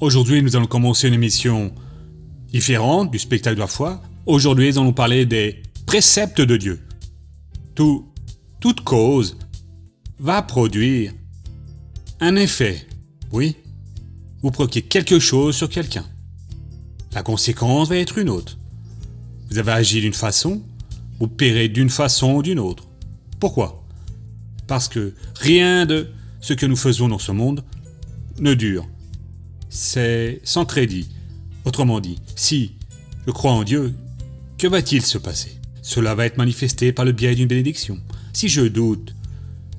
Aujourd'hui, nous allons commencer une émission différente du spectacle de la foi. Aujourd'hui, nous allons parler des préceptes de Dieu. Toute cause va produire un effet. Oui, vous provoquez quelque chose sur quelqu'un. La conséquence va être une autre. Vous avez agi d'une façon, vous paierez d'une façon ou d'une autre. Pourquoi ? Parce que rien de ce que nous faisons dans ce monde ne dure. C'est sans crédit. Autrement dit, si je crois en Dieu, que va-t-il se passer ? Cela va être manifesté par le biais d'une bénédiction. Si je doute,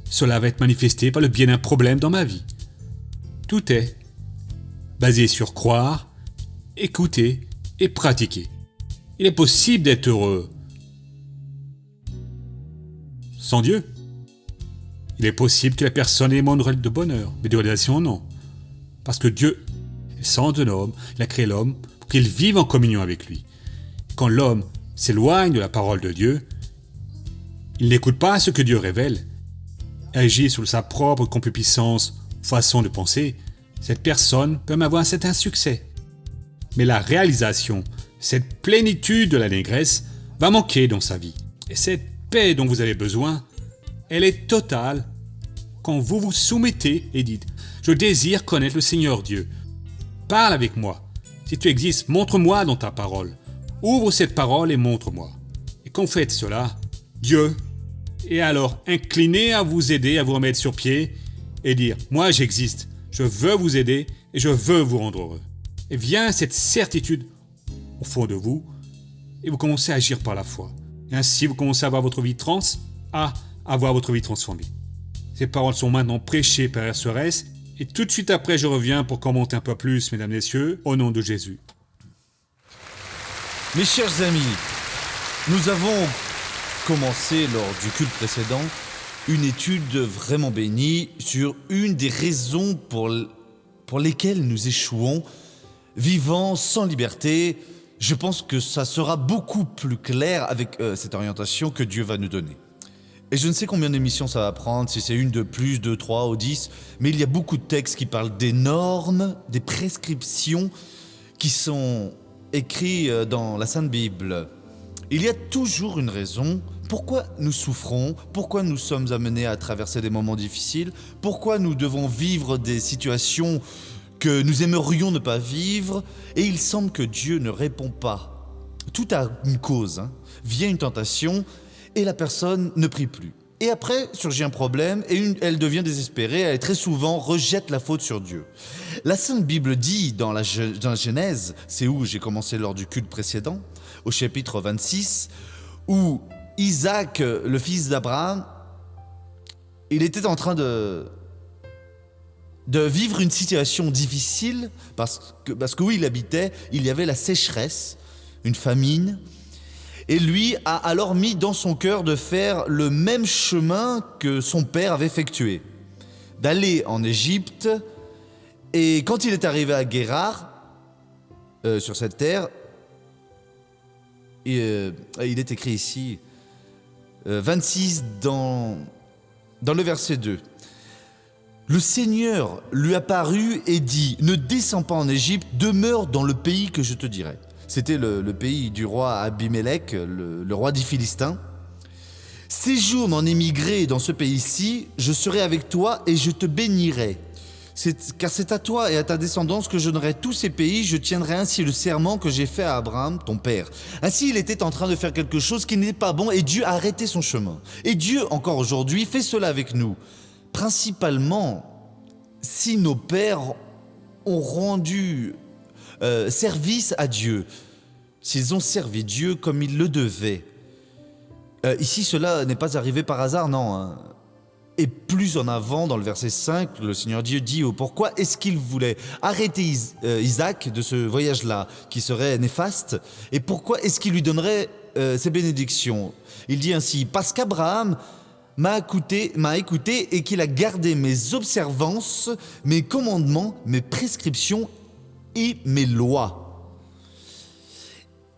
cela va être manifesté par le biais d'un problème dans ma vie. Tout est basé sur croire, écouter et pratiquer. Il est possible d'être heureux sans Dieu. Il est possible que la personne ait moins de bonheur, mais de réalisation non. Parce que Dieu est sans de l'homme, il a créé l'homme pour qu'il vive en communion avec lui. Quand l'homme s'éloigne de la parole de Dieu, il n'écoute pas ce que Dieu révèle, agit sur sa propre concupiscence, façon de penser, cette personne peut même avoir un certain succès. Mais la réalisation, cette plénitude de la négresse va manquer dans sa vie. Et cette paix dont vous avez besoin, elle est totale quand vous vous soumettez et dites « Je désire connaître le Seigneur Dieu. Parle avec moi. Si tu existes, montre-moi dans ta parole. Ouvre cette parole et montre-moi. » Et quand vous faites cela, Dieu est alors incliné à vous aider, à vous remettre sur pied et dire « Moi j'existe, je veux vous aider et je veux vous rendre heureux. » Et vient cette certitude au fond de vous et vous commencez à agir par la foi. Et ainsi vous commencez à avoir votre vie avoir votre vie transformée. Ces paroles sont maintenant prêchées par SRS et tout de suite après je reviens pour commenter un peu plus, mesdames et messieurs, au nom de Jésus. Mes chers amis, nous avons commencé lors du culte précédent une étude vraiment bénie sur une des raisons pour lesquelles nous échouons, vivant sans liberté. Je pense que ça sera beaucoup plus clair avec cette orientation que Dieu va nous donner. Et je ne sais combien d'émissions ça va prendre, si c'est une de plus, 2, 3 ou 10, mais il y a beaucoup de textes qui parlent des normes, des prescriptions qui sont écrits dans la Sainte Bible. Il y a toujours une raison pourquoi nous souffrons, pourquoi nous sommes amenés à traverser des moments difficiles, pourquoi nous devons vivre des situations que nous aimerions ne pas vivre, et il semble que Dieu ne répond pas. Tout a une cause, vient une tentation, et la personne ne prie plus. Et après, surgit un problème, et elle devient désespérée, elle très souvent rejette la faute sur Dieu. La Sainte Bible dit dans la Genèse, c'est où j'ai commencé lors du culte précédent, au chapitre 26, où Isaac, le fils d'Abraham, il était en train de vivre une situation difficile, parce que où il habitait, il y avait la sécheresse, une famine, et lui a alors mis dans son cœur de faire le même chemin que son père avait effectué, d'aller en Égypte, et quand il est arrivé à Guérar, sur cette terre, il est écrit ici, 26 dans le verset 2. Le Seigneur lui apparut et dit « Ne descends pas en Égypte, demeure dans le pays que je te dirai. » C'était le pays du roi Abimélec, le roi des Philistins. « Séjourne en émigré dans ce pays-ci, je serai avec toi et je te bénirai. Car c'est à toi et à ta descendance que je donnerai tous ces pays, je tiendrai ainsi le serment que j'ai fait à Abraham, ton père. » Ainsi, il était en train de faire quelque chose qui n'était pas bon et Dieu a arrêté son chemin. Et Dieu, encore aujourd'hui, fait cela avec nous. Principalement, si nos pères ont rendu service à Dieu, s'ils ont servi Dieu comme ils le devaient. Ici, cela n'est pas arrivé par hasard, non. Et plus en avant, dans le verset 5, le Seigneur Dieu dit pourquoi est-ce qu'il voulait arrêter Isaac de ce voyage-là, qui serait néfaste, et pourquoi est-ce qu'il lui donnerait ces bénédictions. Il dit ainsi, parce qu'Abraham m'a écouté et qu'il a gardé mes observances, mes commandements, mes prescriptions et mes lois.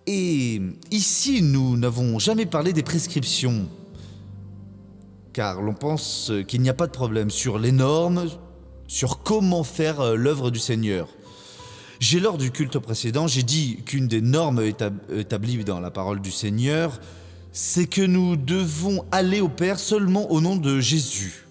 Et ici, nous n'avons jamais parlé des prescriptions, car l'on pense qu'il n'y a pas de problème sur les normes, sur comment faire l'œuvre du Seigneur. Lors du culte précédent, j'ai dit qu'une des normes établies dans la parole du Seigneur, c'est que nous devons aller au Père seulement au nom de Jésus.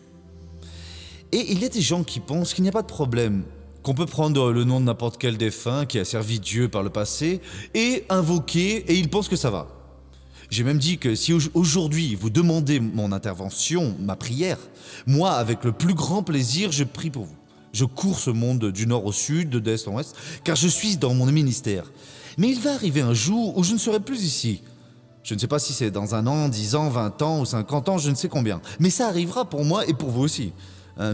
Et il y a des gens qui pensent qu'il n'y a pas de problème, qu'on peut prendre le nom de n'importe quel défunt qui a servi Dieu par le passé et invoquer, et ils pensent que ça va. J'ai même dit que si aujourd'hui vous demandez mon intervention, ma prière, moi, avec le plus grand plaisir, je prie pour vous. Je cours ce monde du nord au sud, d'est en ouest, car je suis dans mon ministère. Mais il va arriver un jour où je ne serai plus ici. Je ne sais pas si c'est dans 1 an, 10 ans, 20 ans ou 50 ans, je ne sais combien. Mais ça arrivera pour moi et pour vous aussi.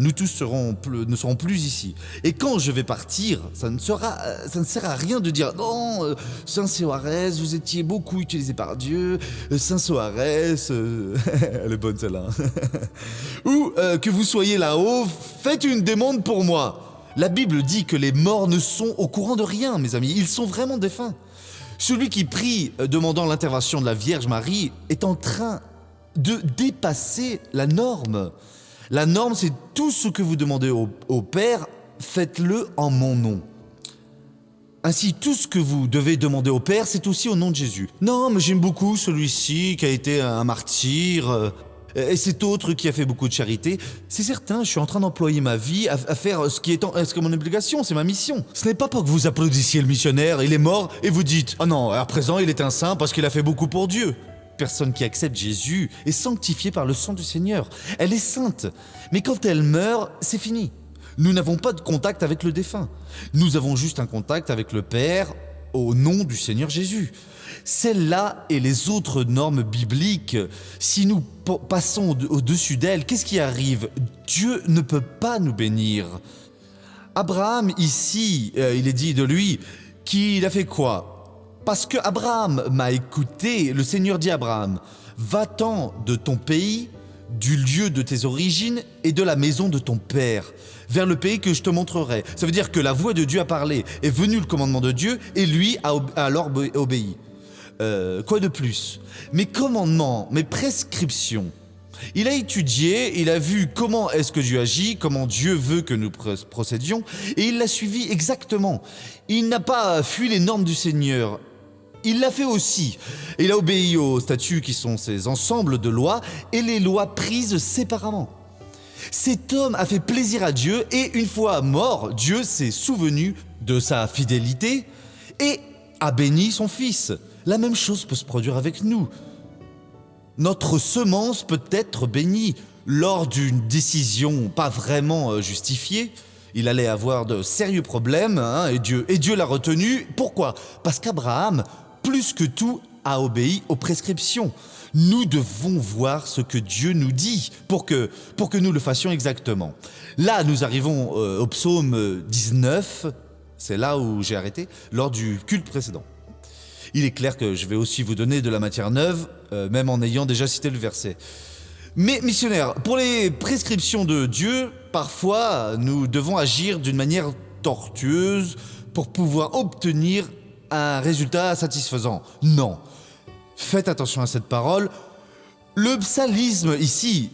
Nous tous ne serons plus ici. Et quand je vais partir, ça ne sert à rien de dire « Non, Saint Soares, vous étiez beaucoup utilisé par Dieu. Saint Soares, elle est bonne celle-là. » Ou que vous soyez là-haut, faites une demande pour moi. La Bible dit que les morts ne sont au courant de rien, mes amis. Ils sont vraiment défunts. Celui qui prie demandant l'intervention de la Vierge Marie est en train de dépasser la norme. La norme, c'est tout ce que vous demandez au Père, faites-le en mon nom. Ainsi, tout ce que vous devez demander au Père, c'est aussi au nom de Jésus. Non, mais j'aime beaucoup celui-ci qui a été un martyr, et cet autre qui a fait beaucoup de charité. C'est certain, je suis en train d'employer ma vie à faire ce qui est mon obligation, c'est ma mission. Ce n'est pas pour que vous applaudissiez le missionnaire, il est mort, et vous dites « Ah non, à présent il est un saint parce qu'il a fait beaucoup pour Dieu ». Personne qui accepte Jésus est sanctifiée par le sang du Seigneur. Elle est sainte. Mais quand elle meurt, c'est fini. Nous n'avons pas de contact avec le défunt. Nous avons juste un contact avec le Père au nom du Seigneur Jésus. Celle-là et les autres normes bibliques, si nous passons au-dessus d'elles, qu'est-ce qui arrive? Dieu ne peut pas nous bénir. Abraham, ici, il est dit de lui qu'il a fait quoi? Parce que Abraham m'a écouté, le Seigneur dit à Abraham, « Va-t'en de ton pays, du lieu de tes origines et de la maison de ton père, vers le pays que je te montrerai. » Ça veut dire que la voix de Dieu a parlé, est venu le commandement de Dieu et lui a alors obéi. Quoi de plus? Mes commandements, mes prescriptions. Il a étudié, il a vu comment est-ce que Dieu agit, comment Dieu veut que nous procédions, et il l'a suivi exactement. Il n'a pas fui les normes du Seigneur. Il l'a fait aussi. Il a obéi aux statuts qui sont ces ensembles de lois et les lois prises séparément. Cet homme a fait plaisir à Dieu et une fois mort, Dieu s'est souvenu de sa fidélité et a béni son fils. La même chose peut se produire avec nous. Notre semence peut être bénie lors d'une décision pas vraiment justifiée. Il allait avoir de sérieux problèmes et Dieu l'a retenu. Pourquoi? Parce qu'Abraham, plus que tout, a obéi aux prescriptions. Nous devons voir ce que Dieu nous dit pour que nous le fassions exactement. Là, nous arrivons au psaume 19, c'est là où j'ai arrêté, lors du culte précédent. Il est clair que je vais aussi vous donner de la matière neuve, même en ayant déjà cité le verset. Mais missionnaire, pour les prescriptions de Dieu, parfois nous devons agir d'une manière tortueuse pour pouvoir obtenir un résultat satisfaisant. Non. Faites attention à cette parole. Le psalisme ici,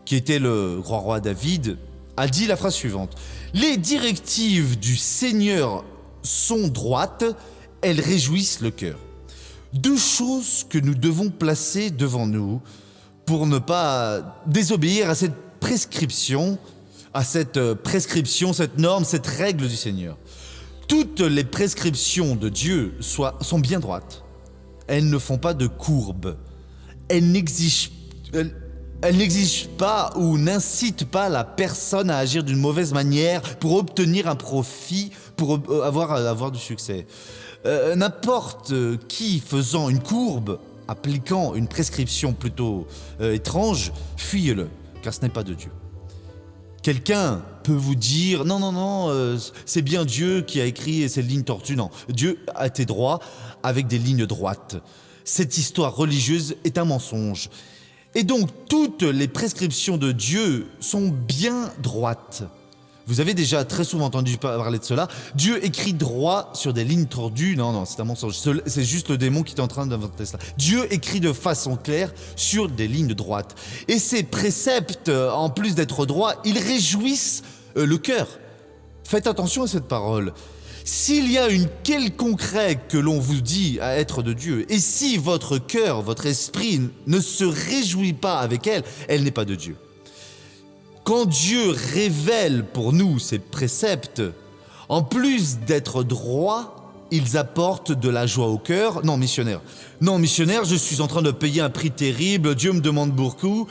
qui était le grand roi David, a dit la phrase suivante. Les directives du Seigneur sont droites, elles réjouissent le cœur. Deux choses que nous devons placer devant nous pour ne pas désobéir à cette prescription, cette norme, cette règle du Seigneur. Toutes les prescriptions de Dieu sont bien droites. Elles ne font pas de courbes. Elles n'exigent pas ou n'incitent pas la personne à agir d'une mauvaise manière pour obtenir un profit, pour avoir du succès. N'importe qui faisant une courbe, appliquant une prescription plutôt étrange, fuyez-le, car ce n'est pas de Dieu. Quelqu'un peut vous dire « Non, c'est bien Dieu qui a écrit ces lignes tortues. » Non, Dieu a été droit avec des lignes droites. Cette histoire religieuse est un mensonge. Et donc, toutes les prescriptions de Dieu sont bien droites. Vous avez déjà très souvent entendu parler de cela. Dieu écrit droit sur des lignes tordues. Non, c'est un mensonge. C'est juste le démon qui est en train d'inventer cela. Dieu écrit de façon claire sur des lignes droites. Et ces préceptes, en plus d'être droits, ils réjouissent le cœur. Faites attention à cette parole. S'il y a une quelconque règle que l'on vous dit à être de Dieu, et si votre cœur, votre esprit ne se réjouit pas avec elle, elle n'est pas de Dieu. Quand Dieu révèle pour nous ses préceptes, en plus d'être droits, ils apportent de la joie au cœur. Non, missionnaire, je suis en train de payer un prix terrible, Dieu me demande beaucoup.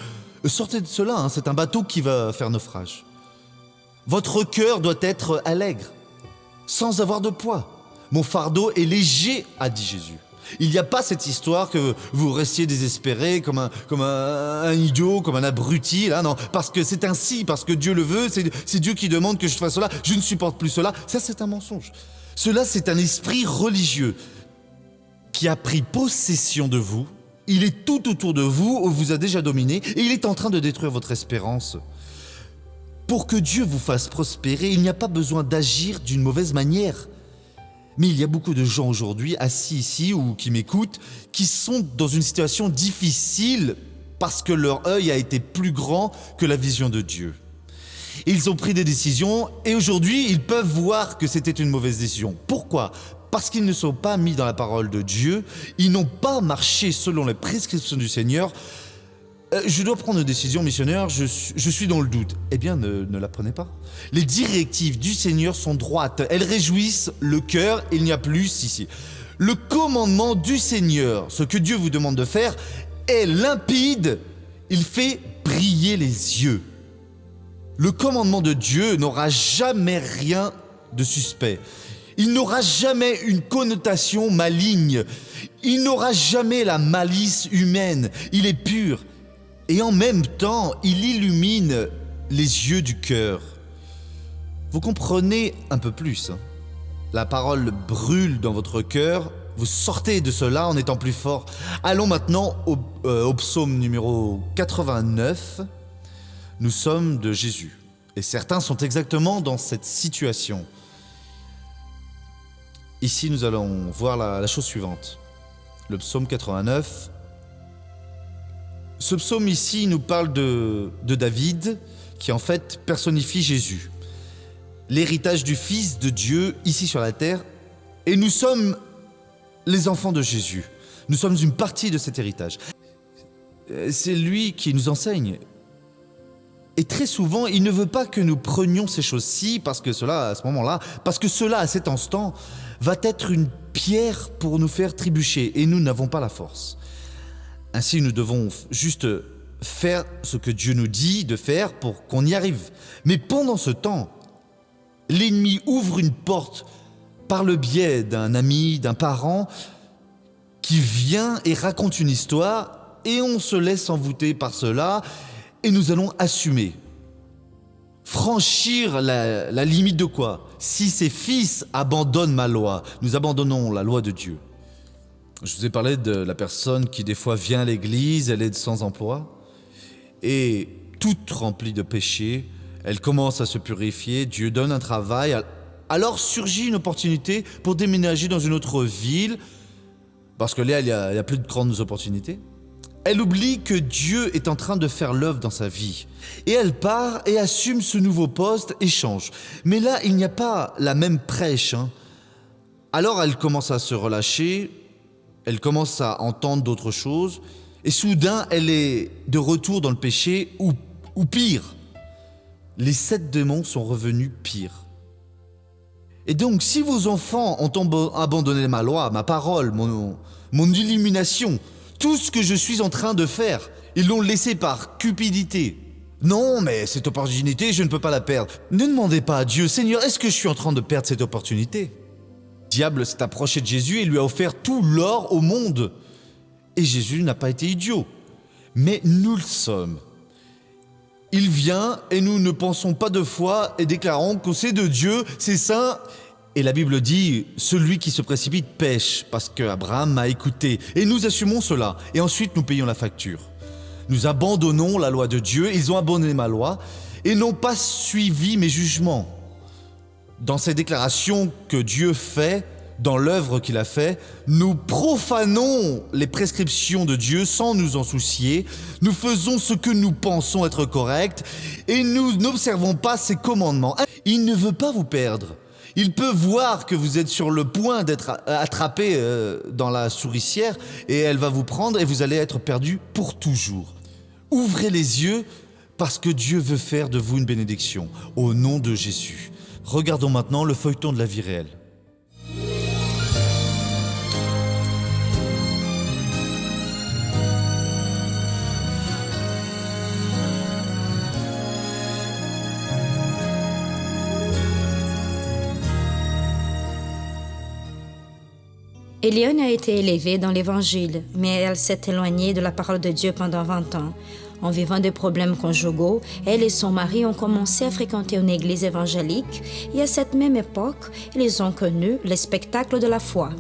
Sortez de cela, c'est un bateau qui va faire naufrage. Votre cœur doit être allègre, sans avoir de poids. Mon fardeau est léger, a dit Jésus. Il n'y a pas cette histoire que vous restiez désespéré comme un idiot, comme un abruti, là, non. Parce que c'est ainsi, parce que Dieu le veut, c'est Dieu qui demande que je fasse cela, je ne supporte plus cela. Ça, c'est un mensonge. Cela, c'est un esprit religieux qui a pris possession de vous. Il est tout autour de vous, vous a déjà dominé, et il est en train de détruire votre espérance. Pour que Dieu vous fasse prospérer, il n'y a pas besoin d'agir d'une mauvaise manière. Mais il y a beaucoup de gens aujourd'hui assis ici ou qui m'écoutent qui sont dans une situation difficile parce que leur œil a été plus grand que la vision de Dieu. Ils ont pris des décisions et aujourd'hui ils peuvent voir que c'était une mauvaise décision. Pourquoi ? Parce qu'ils ne sont pas mis dans la parole de Dieu, ils n'ont pas marché selon les prescriptions du Seigneur. Je dois prendre une décision, missionnaire, je suis dans le doute. Eh bien, ne la prenez pas. Les directives du Seigneur sont droites, elles réjouissent le cœur, il n'y a plus ici. Le commandement du Seigneur, ce que Dieu vous demande de faire, est limpide, il fait briller les yeux. Le commandement de Dieu n'aura jamais rien de suspect. Il n'aura jamais une connotation maligne. Il n'aura jamais la malice humaine. Il est pur. Et en même temps, il illumine les yeux du cœur. Vous comprenez un peu plus. La parole brûle dans votre cœur. Vous sortez de cela en étant plus fort. Allons maintenant au psaume numéro 89. Nous sommes de Jésus. Et certains sont exactement dans cette situation. Ici, nous allons voir la chose suivante. Le psaume 89. Ce psaume ici nous parle de David, qui en fait personnifie Jésus. L'héritage du Fils de Dieu ici sur la terre. Et nous sommes les enfants de Jésus. Nous sommes une partie de cet héritage. C'est lui qui nous enseigne. Et très souvent, il ne veut pas que nous prenions ces choses-ci, parce que cela, à ce moment-là, parce que cela, à cet instant, va être une pierre pour nous faire trébucher, et nous n'avons pas la force. Ainsi, nous devons juste faire ce que Dieu nous dit de faire pour qu'on y arrive. Mais pendant ce temps, l'ennemi ouvre une porte par le biais d'un ami, d'un parent, qui vient et raconte une histoire, et on se laisse envoûter par cela, et nous allons assumer. Franchir la limite de quoi ? Si ses fils abandonnent ma loi, nous abandonnons la loi de Dieu. Je vous ai parlé de la personne qui des fois vient à l'église, elle est sans emploi, et toute remplie de péchés, elle commence à se purifier, Dieu donne un travail, alors surgit une opportunité pour déménager dans une autre ville, parce que là, il y a plus de grandes opportunités. Elle oublie que Dieu est en train de faire l'œuvre dans sa vie. Et elle part et assume ce nouveau poste et change. Mais là, il n'y a pas la même prêche. Alors elle commence à se relâcher, elle commence à entendre d'autres choses, et soudain, elle est de retour dans le péché, ou pire. Les 7 démons sont revenus pires. Et donc, si vos enfants ont abandonné ma loi, ma parole, mon illumination, tout ce que je suis en train de faire, ils l'ont laissé par cupidité. Non, mais cette opportunité, je ne peux pas la perdre. Ne demandez pas à Dieu, Seigneur, est-ce que je suis en train de perdre cette opportunité ? Le diable s'est approché de Jésus et lui a offert tout l'or au monde. Et Jésus n'a pas été idiot. Mais nous le sommes. Il vient et nous ne pensons pas 2 fois et déclarons que c'est de Dieu, c'est saint. Et la Bible dit, celui qui se précipite pêche, parce qu'Abraham m'a écouté. Et nous assumons cela, et ensuite nous payons la facture. Nous abandonnons la loi de Dieu, ils ont abandonné ma loi, et n'ont pas suivi mes jugements. Dans ces déclarations que Dieu fait, dans l'œuvre qu'il a fait, nous profanons les prescriptions de Dieu sans nous en soucier, nous faisons ce que nous pensons être correct, et nous n'observons pas ses commandements. Il ne veut pas vous perdre. Il peut voir que vous êtes sur le point d'être attrapé dans la souricière et elle va vous prendre et vous allez être perdu pour toujours. Ouvrez les yeux parce que Dieu veut faire de vous une bénédiction. Au nom de Jésus. Regardons maintenant le feuilleton de la vie réelle. Eliane a été élevée dans l'Évangile, mais elle s'est éloignée de la parole de Dieu pendant 20 ans. En vivant des problèmes conjugaux, elle et son mari ont commencé à fréquenter une église évangélique et à cette même époque, ils ont connu le spectacle de la foi.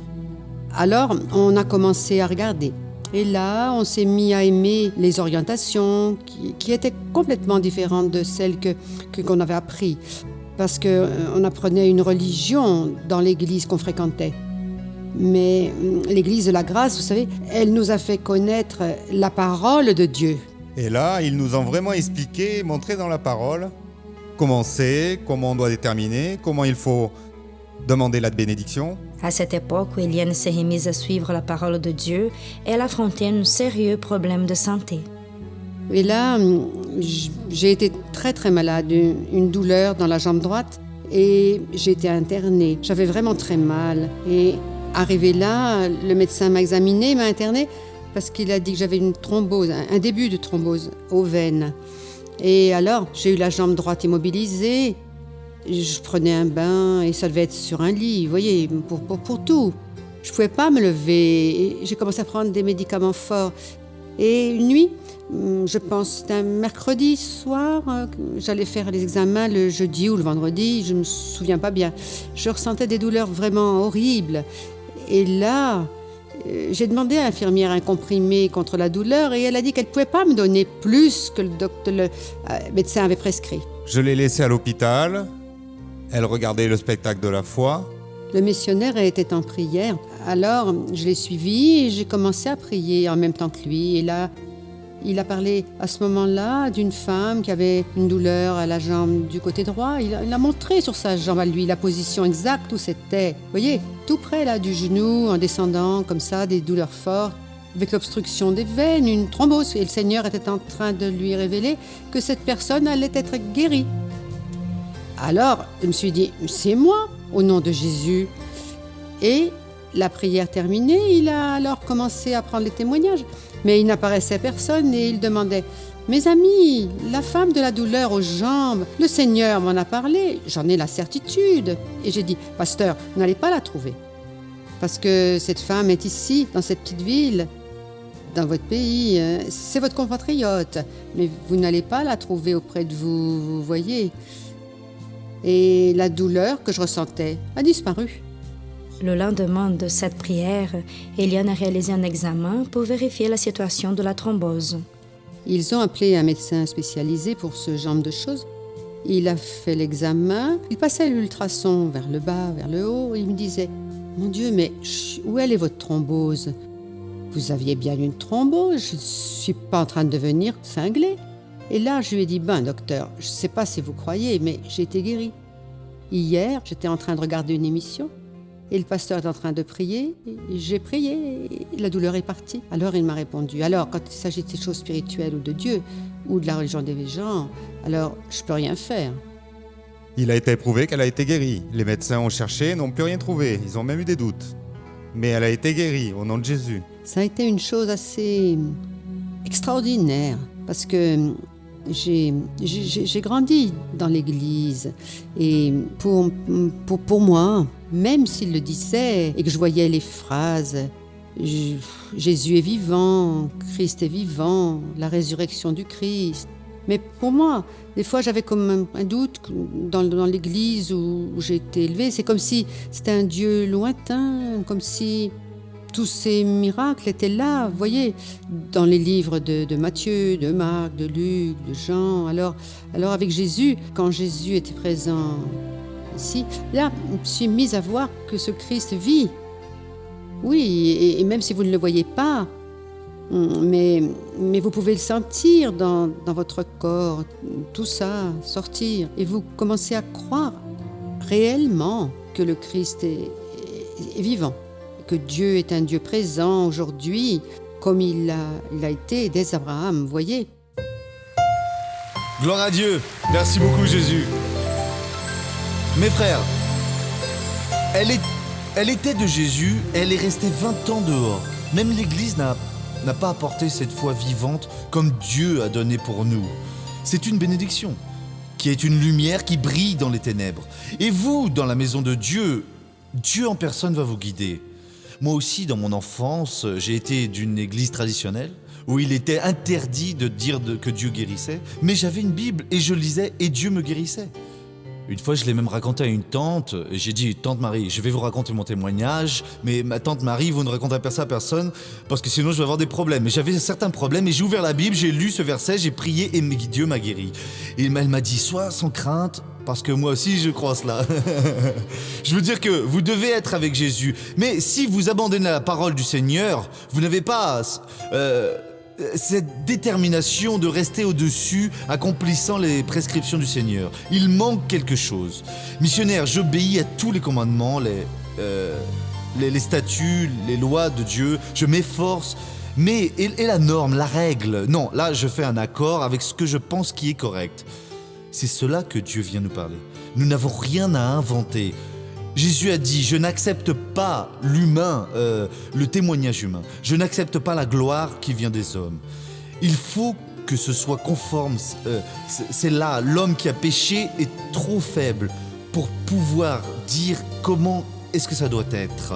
Alors, on a commencé à regarder. Et là, on s'est mis à aimer les orientations qui étaient complètement différentes de celles qu'on avait apprises. Parce qu'on apprenait une religion dans l'église qu'on fréquentait. Mais l'église de la grâce, vous savez, elle nous a fait connaître la parole de Dieu. Et là, ils nous ont vraiment expliqué, montré dans la parole comment c'est, comment on doit déterminer, comment il faut demander la bénédiction. À cette époque où Eliane s'est remise à suivre la parole de Dieu, elle affrontait un sérieux problème de santé. Et là, j'ai été très très malade, une douleur dans la jambe droite et j'ai été internée. J'avais vraiment très mal et arrivé là, le médecin m'a examiné, m'a interné parce qu'il a dit que j'avais une thrombose, un début de thrombose aux veines. Et alors, j'ai eu la jambe droite immobilisée. Je prenais un bain et ça devait être sur un lit, vous voyez, pour tout. Je ne pouvais pas me lever. Et j'ai commencé à prendre des médicaments forts. Et une nuit, je pense c'était un mercredi soir, j'allais faire les examens le jeudi ou le vendredi, je ne me souviens pas bien. Je ressentais des douleurs vraiment horribles. Et là, j'ai demandé à l'infirmière un comprimé contre la douleur et elle a dit qu'elle ne pouvait pas me donner plus que le médecin avait prescrit. Je l'ai laissée à l'hôpital. Elle regardait le spectacle de la foi. Le missionnaire était en prière. Alors, je l'ai suivi et j'ai commencé à prier en même temps que lui. Et là, il a parlé à ce moment-là d'une femme qui avait une douleur à la jambe du côté droit. Il a montré sur sa jambe à lui la position exacte où c'était. Vous voyez, tout près là du genou, en descendant comme ça, des douleurs fortes, avec l'obstruction des veines, une thrombose. Et le Seigneur était en train de lui révéler que cette personne allait être guérie. Alors, je me suis dit, c'est moi, au nom de Jésus. Et la prière terminée, il a alors commencé à prendre les témoignages. Mais il n'apparaissait personne et il demandait « Mes amis, la femme de la douleur aux jambes, le Seigneur m'en a parlé, j'en ai la certitude. » Et j'ai dit « Pasteur, vous n'allez pas la trouver. Parce que cette femme est ici, dans cette petite ville, dans votre pays. C'est votre compatriote. Mais vous n'allez pas la trouver auprès de vous, vous voyez. » Et la douleur que je ressentais a disparu. Le lendemain de cette prière, Eliane a réalisé un examen pour vérifier la situation de la thrombose. Ils ont appelé un médecin spécialisé pour ce genre de choses. Il a fait l'examen, il passait l'ultrason vers le bas, vers le haut, et il me disait « Mon Dieu, mais où est votre thrombose ? Vous aviez bien une thrombose, je ne suis pas en train de devenir cinglée. » Et là, je lui ai dit « Ben, docteur, je ne sais pas si vous croyez, mais j'ai été guérie. Hier, j'étais en train de regarder une émission. Et le pasteur est en train de prier, et j'ai prié, et la douleur est partie. Alors il m'a répondu, alors quand il s'agit de ces choses spirituelles ou de Dieu, ou de la religion des gens, alors je ne peux rien faire. Il a été prouvé qu'elle a été guérie. Les médecins ont cherché, n'ont plus rien trouvé. Ils ont même eu des doutes. Mais elle a été guérie, au nom de Jésus. Ça a été une chose assez extraordinaire, parce que j'ai grandi dans l'église. Et pour moi, même s'il le disait et que je voyais les phrases « Jésus est vivant, Christ est vivant, la résurrection du Christ », mais pour moi, des fois j'avais comme un doute dans l'église où j'ai été élevée. C'est comme si c'était un Dieu lointain, comme si tous ces miracles étaient là, vous voyez, dans les livres de Matthieu, de Marc, de Luc, de Jean. Alors avec Jésus, quand Jésus était présent ici, là, je me suis mise à voir que ce Christ vit. Oui, et même si vous ne le voyez pas, Mais vous pouvez le sentir dans votre corps, tout ça sortir. Et vous commencez à croire réellement que le Christ est vivant, que Dieu est un Dieu présent aujourd'hui, comme il a été dès Abraham, vous voyez. Gloire à Dieu. Merci beaucoup, Jésus. Mes frères, elle était de Jésus, elle est restée 20 ans dehors. Même l'Église n'a pas apporté cette foi vivante comme Dieu a donné pour nous. C'est une bénédiction, qui est une lumière qui brille dans les ténèbres. Et vous, dans la maison de Dieu, Dieu en personne va vous guider. Moi aussi, dans mon enfance, j'ai été d'une église traditionnelle où il était interdit de dire que Dieu guérissait, mais j'avais une Bible et je lisais et Dieu me guérissait. Une fois, je l'ai même raconté à une tante. J'ai dit, tante Marie, je vais vous raconter mon témoignage, mais ma tante Marie, vous ne raconterez pas ça à personne, parce que sinon je vais avoir des problèmes. Et j'avais certains problèmes, et j'ai ouvert la Bible, j'ai lu ce verset, j'ai prié, et Dieu m'a guéri. Et elle m'a dit, sois sans crainte, parce que moi aussi je crois cela. Je veux dire que vous devez être avec Jésus. Mais si vous abandonnez la parole du Seigneur, vous n'avez pas cette détermination de rester au-dessus, accomplissant les prescriptions du Seigneur. Il manque quelque chose. Missionnaire, j'obéis à tous les commandements, les statuts, les lois de Dieu, je m'efforce. Mais, et la norme, la règle? Non, là je fais un accord avec ce que je pense qui est correct. C'est cela que Dieu vient nous parler. Nous n'avons rien à inventer. Jésus a dit, je n'accepte pas l'humain, le témoignage humain. Je n'accepte pas la gloire qui vient des hommes. Il faut que ce soit conforme. C'est là, l'homme qui a péché est trop faible pour pouvoir dire comment est-ce que ça doit être.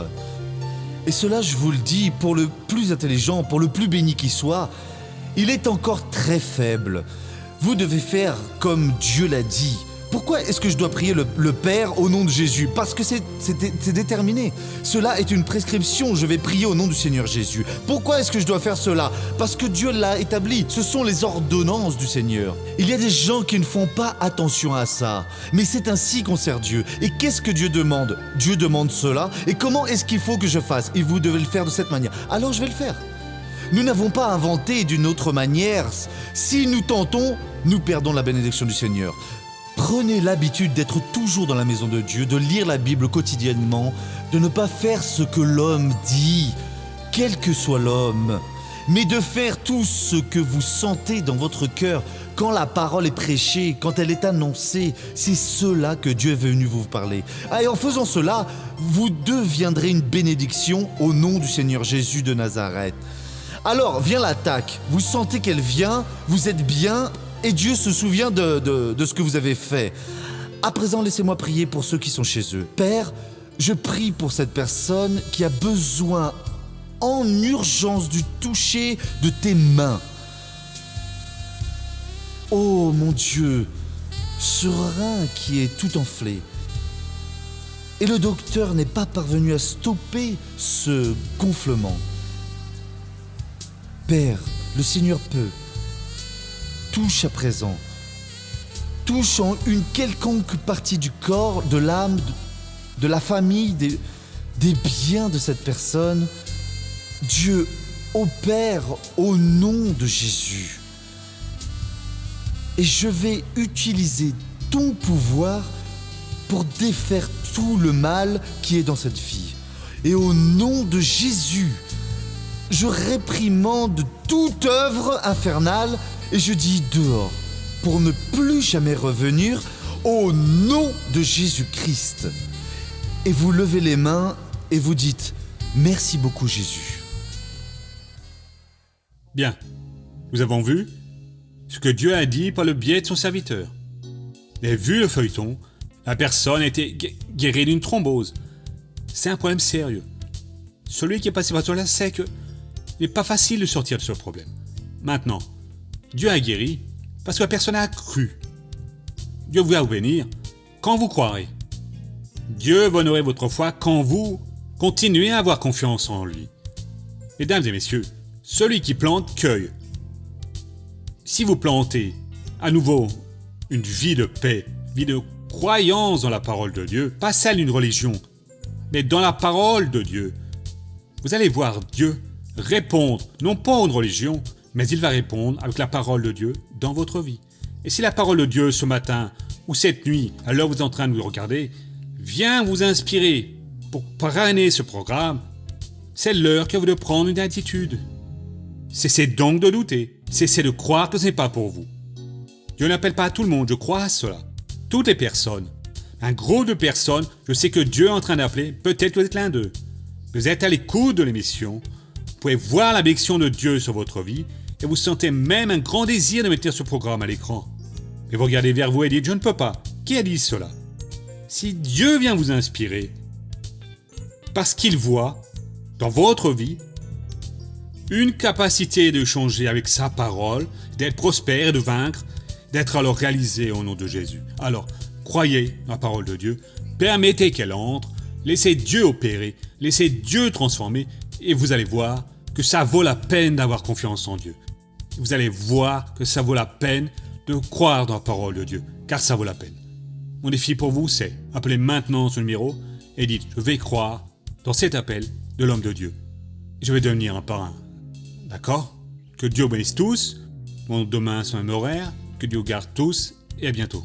Et cela, je vous le dis, pour le plus intelligent, pour le plus béni qui soit, il est encore très faible. Vous devez faire comme Dieu l'a dit. Pourquoi est-ce que je dois prier le Père au nom de Jésus? Parce que c'est déterminé. Cela est une prescription, je vais prier au nom du Seigneur Jésus. Pourquoi est-ce que je dois faire cela? Parce que Dieu l'a établi. Ce sont les ordonnances du Seigneur. Il y a des gens qui ne font pas attention à ça. Mais c'est ainsi qu'on sert Dieu. Et qu'est-ce que Dieu demande? Dieu demande cela. Et comment est-ce qu'il faut que je fasse? Et vous devez le faire de cette manière. Alors je vais le faire. Nous n'avons pas inventé d'une autre manière. Si nous tentons, nous perdons la bénédiction du Seigneur. Prenez l'habitude d'être toujours dans la maison de Dieu, de lire la Bible quotidiennement, de ne pas faire ce que l'homme dit, quel que soit l'homme, mais de faire tout ce que vous sentez dans votre cœur quand la parole est prêchée, quand elle est annoncée. C'est cela que Dieu est venu vous parler. Et en faisant cela, vous deviendrez une bénédiction au nom du Seigneur Jésus de Nazareth. Alors vient l'attaque, vous sentez qu'elle vient, vous êtes bien, et Dieu se souvient de ce que vous avez fait. À présent, laissez-moi prier pour ceux qui sont chez eux. Père, je prie pour cette personne qui a besoin en urgence du toucher de tes mains. Oh mon Dieu, ce rein qui est tout enflé. Et le docteur n'est pas parvenu à stopper ce gonflement. Père, le Seigneur peut. Touche à présent. Touche en une quelconque partie du corps, de l'âme, de la famille, des biens de cette personne. Dieu opère au nom de Jésus. Et je vais utiliser ton pouvoir pour défaire tout le mal qui est dans cette vie. Et au nom de Jésus, je réprimande toute œuvre infernale et je dis dehors, pour ne plus jamais revenir, au nom de Jésus-Christ. Et vous levez les mains et vous dites, merci beaucoup Jésus. Bien, nous avons vu ce que Dieu a dit par le biais de son serviteur. Et vu le feuilleton, la personne a été guérie d'une thrombose. C'est un problème sérieux. Celui qui est passé par cela sait qu'il n'est pas facile de sortir de ce problème. Maintenant, Dieu a guéri parce que la personne a cru. Dieu va vous bénir quand vous croirez. Dieu va honorer votre foi quand vous continuez à avoir confiance en lui. Mesdames et messieurs, celui qui plante cueille. Si vous plantez à nouveau une vie de paix, vie de croyance dans la parole de Dieu, pas celle d'une religion, mais dans la parole de Dieu, vous allez voir Dieu répondre, non pas à une religion, mais il va répondre avec la parole de Dieu dans votre vie. Et si la parole de Dieu ce matin ou cette nuit, à l'heure où vous êtes en train de nous regarder, vient vous inspirer pour parrainer ce programme, c'est l'heure que vous de prendre une attitude. Cessez donc de douter, cessez de croire que ce n'est pas pour vous. Dieu n'appelle pas tout le monde, je crois à cela. Toutes les personnes, un gros de personnes, je sais que Dieu est en train d'appeler, peut-être vous êtes l'un d'eux. Vous êtes à l'écoute de l'émission, vous pouvez voir la bénédiction de Dieu sur votre vie et vous sentez même un grand désir de mettre ce programme à l'écran. Mais vous regardez vers vous et dites, je ne peux pas. Qui a dit cela? Si Dieu vient vous inspirer, parce qu'il voit dans votre vie une capacité de changer avec sa parole, d'être prospère et de vaincre, d'être alors réalisé au nom de Jésus. Alors, croyez dans la parole de Dieu, permettez qu'elle entre, laissez Dieu opérer, laissez Dieu transformer, et vous allez voir que ça vaut la peine d'avoir confiance en Dieu. Vous allez voir que ça vaut la peine de croire dans la parole de Dieu, car ça vaut la peine. Mon défi pour vous, c'est appelez maintenant ce numéro et dites, je vais croire dans cet appel de l'homme de Dieu. Et je vais devenir un parrain. D'accord? Que Dieu bénisse tous. Bon, demain, c'est un horaire. Que Dieu garde tous et à bientôt.